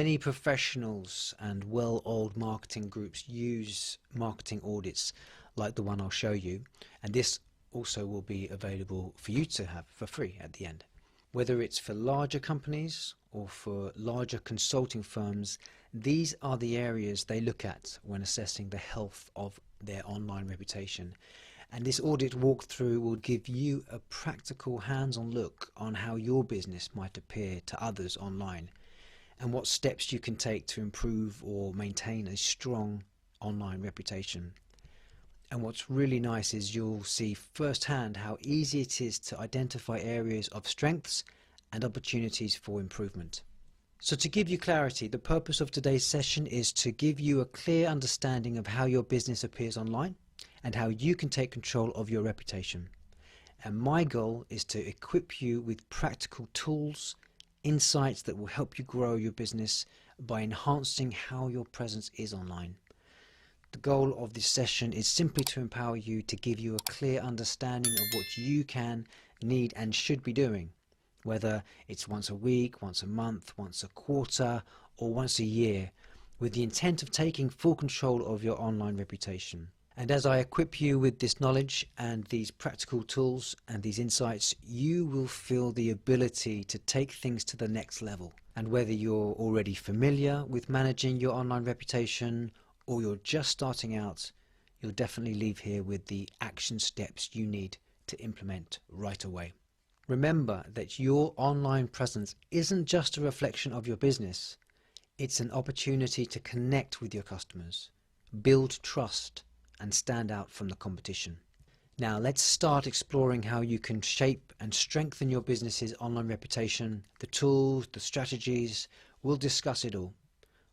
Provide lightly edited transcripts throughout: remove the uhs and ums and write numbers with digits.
Many professionals and well-oiled marketing groups use marketing audits like the one I'll show you, and this also will be available for you to have for free at the end. Whether it's for larger companies or for larger consulting firms, these are the areas they look at when assessing the health of their online reputation. And this audit walkthrough will give you a practical hands-on look on how your business might appear to others online, and what steps you can take to improve or maintain a strong online reputation. And what's really nice is you'll see firsthand how easy it is to identify areas of strengths and opportunities for improvement. So to give you clarity, the purpose of today's session is to give you a clear understanding of how your business appears online and how you can take control of your reputation. And my goal is to equip you with practical tools, insights that will help you grow your business by enhancing how your presence is online. The goal of this session is simply to empower you, to give you a clear understanding of what you can, need and should be doing, whether it's once a week, once a month, once a quarter or once a year, with the intent of taking full control of your online reputation. And as I equip you with this knowledge and these practical tools and these insights, you will feel the ability to take things to the next level. And whether you're already familiar with managing your online reputation or you're just starting out, you'll definitely leave here with the action steps you need to implement right away. Remember that your online presence isn't just a reflection of your business. It's an opportunity to connect with your customers, build trust, and stand out from the competition. Now let's start exploring how you can shape and strengthen your business's online reputation, the tools, the strategies. We'll discuss it all.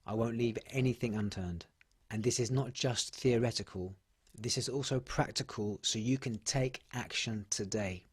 I won't leave anything unturned. And this is not just theoretical, this is also practical, so you can take action today.